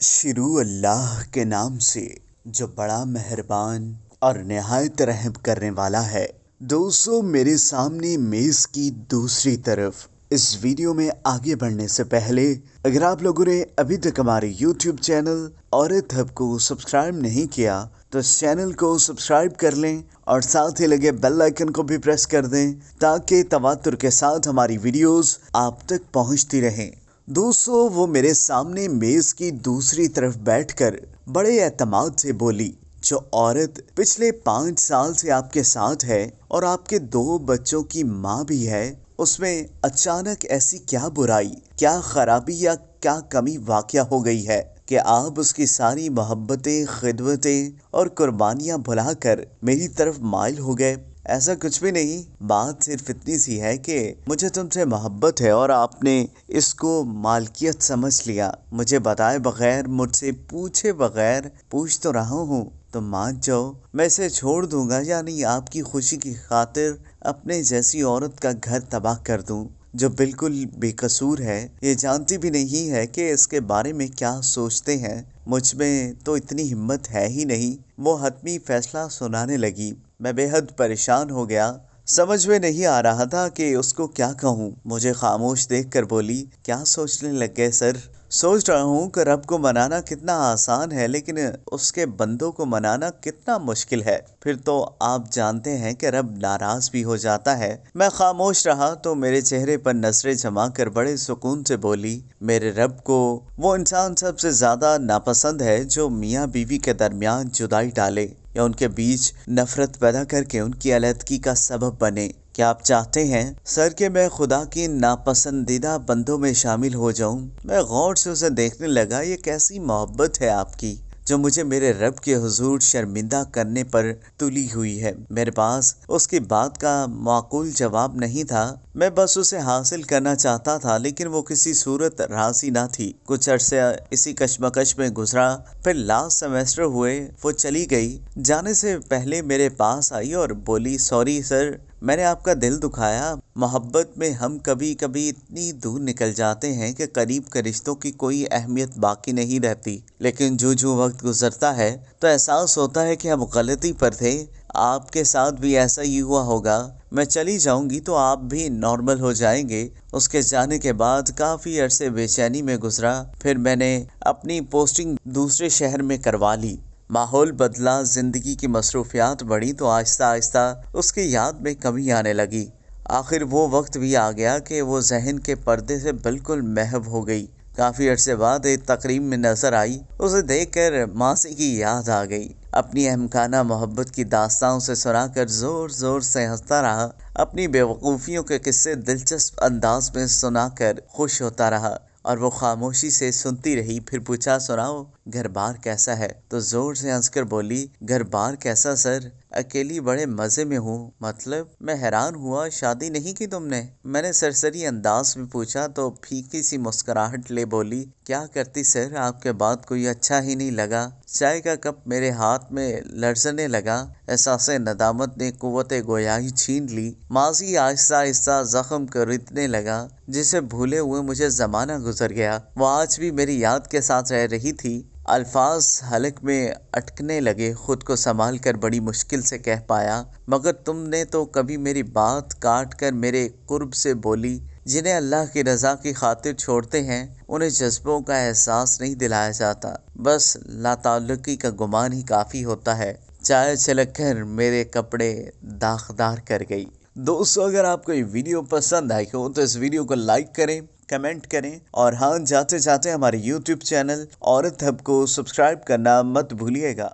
شروع اللہ کے نام سے جو بڑا مہربان اور نہایت رحم کرنے والا ہے۔ دوستو، میرے سامنے میز کی دوسری طرف اس ویڈیو میں آگے بڑھنے سے پہلے اگر آپ لوگوں نے ابھی تک ہمارے یوٹیوب چینل عورت ہب کو سبسکرائب نہیں کیا تو اس چینل کو سبسکرائب کر لیں اور ساتھ ہی لگے بیل آئیکن کو بھی پریس کر دیں تاکہ تواتر کے ساتھ ہماری ویڈیوز آپ تک پہنچتی رہیں۔ دوستو، وہ میرے سامنے میز کی دوسری طرف بیٹھ کر بڑے اعتماد سے بولی، جو عورت پچھلے 5 سال سے آپ کے ساتھ ہے اور آپ کے 2 بچوں کی ماں بھی ہے، اس میں اچانک ایسی کیا برائی، کیا خرابی یا کیا کمی واقع ہو گئی ہے کہ آپ اس کی ساری محبتیں، خدمتیں اور قربانیاں بھلا کر میری طرف مائل ہو گئے؟ ایسا کچھ بھی نہیں، بات صرف اتنی سی ہے کہ مجھے تم سے محبت ہے اور آپ نے اس کو مالکیت سمجھ لیا۔ مجھے بتائے بغیر، مجھ سے پوچھے بغیر، پوچھ تو رہا ہوں، تو مان جاؤ میں اسے چھوڑ دوں گا، یعنی آپ کی خوشی کی خاطر اپنے جیسی عورت کا گھر تباہ کر دوں جو بالکل بے قصور ہے، یہ جانتی بھی نہیں ہے کہ اس کے بارے میں کیا سوچتے ہیں۔ مجھ میں تو اتنی ہمت ہے ہی نہیں۔ وہ حتمی فیصلہ سنانے لگی۔ میں بے حد پریشان ہو گیا، سمجھ میں نہیں آ رہا تھا کہ اس کو کیا کہوں۔ مجھے خاموش دیکھ کر بولی، کیا سوچنے لگ گئے سر؟ سوچ رہا ہوں کہ رب کو منانا کتنا آسان ہے لیکن اس کے بندوں کو منانا کتنا مشکل ہے۔ پھر تو آپ جانتے ہیں کہ رب ناراض بھی ہو جاتا ہے۔ میں خاموش رہا تو میرے چہرے پر نظریں جما کر بڑے سکون سے بولی، میرے رب کو وہ انسان سب سے زیادہ ناپسند ہے جو میاں بیوی کے درمیان جدائی ڈالے یا ان کے بیچ نفرت پیدا کر کے ان کی علیحدگی کا سبب بنے۔ کیا آپ چاہتے ہیں سر کہ میں خدا کی ناپسندیدہ بندوں میں شامل ہو جاؤں؟ میں غور سے اسے دیکھنے لگا۔ یہ کیسی محبت ہے آپ کی جو مجھے میرے رب کے حضور شرمندہ کرنے پر تلی ہوئی ہے؟ میرے پاس اس کی بات کا معقول جواب نہیں تھا۔ میں بس اسے حاصل کرنا چاہتا تھا لیکن وہ کسی صورت راضی نہ تھی۔ کچھ عرصہ اسی کشمکش میں گزرا، پھر لاسٹ سیمیسٹر ہوئے، وہ چلی گئی۔ جانے سے پہلے میرے پاس آئی اور بولی، سوری سر، میں نے آپ کا دل دکھایا۔ محبت میں ہم کبھی کبھی اتنی دور نکل جاتے ہیں کہ قریب کے رشتوں کی کوئی اہمیت باقی نہیں رہتی، لیکن جو وقت گزرتا ہے تو احساس ہوتا ہے کہ ہم غلطی پر تھے۔ آپ کے ساتھ بھی ایسا ہی ہوا ہوگا۔ میں چلی جاؤں گی تو آپ بھی نارمل ہو جائیں گے۔ اس کے جانے کے بعد کافی عرصے بے چینی میں گزرا، پھر میں نے اپنی پوسٹنگ دوسرے شہر میں کروا لی۔ ماحول بدلا، زندگی کی مصروفیات بڑھی تو آہستہ آہستہ اس کی یاد میں کمی آنے لگی۔ آخر وہ وقت بھی آ گیا کہ وہ ذہن کے پردے سے بالکل محو ہو گئی۔ کافی عرصے بعد ایک تقریب میں نظر آئی، اسے دیکھ کر ماضی کی یاد آ گئی۔ اپنی احمقانہ محبت کی داستان اسے سنا کر زور زور سے ہنستا رہا، اپنی بیوقوفیوں کے قصے دلچسپ انداز میں سنا کر خوش ہوتا رہا اور وہ خاموشی سے سنتی رہی۔ پھر پوچھا، سناؤ گھر بار کیسا ہے؟ تو زور سے ہنس کر بولی، گھر بار کیسا سر؟ اکیلی بڑے مزے میں ہوں۔ مطلب؟ میں حیران ہوا، شادی نہیں کی تم نے؟ میں نے سرسری انداز میں پوچھا تو پھیکی سی مسکراہٹ لے بولی، کیا کرتی سر، آپ کے بعد کوئی اچھا ہی نہیں لگا۔ چائے کا کپ میرے ہاتھ میں لرزنے لگا، احساس ندامت نے قوت گویائی چھین لی۔ ماضی آہستہ آہستہ زخم کریدنے لگا، جسے بھولے ہوئے مجھے زمانہ گزر گیا۔ وہ آج بھی میری یاد کے ساتھ رہ رہی تھی۔ الفاظ حلق میں اٹکنے لگے، خود کو سنبھال کر بڑی مشکل سے کہہ پایا، مگر تم نے تو کبھی میری بات کاٹ کر میرے قرب سے بولی، جنہیں اللہ کی رضا کی خاطر چھوڑتے ہیں انہیں جذبوں کا احساس نہیں دلایا جاتا، بس لاتعلقی کا گمان ہی کافی ہوتا ہے۔ چائے چھلک کر میرے کپڑے داغدار کر گئی۔ دوستو، اگر آپ کو یہ ویڈیو پسند آئی ہو تو اس ویڈیو کو لائک کریں، کمنٹ کریں اور ہاں، جاتے جاتے ہمارے یوٹیوب چینل عورت ہب کو سبسکرائب کرنا مت بھولیے گا۔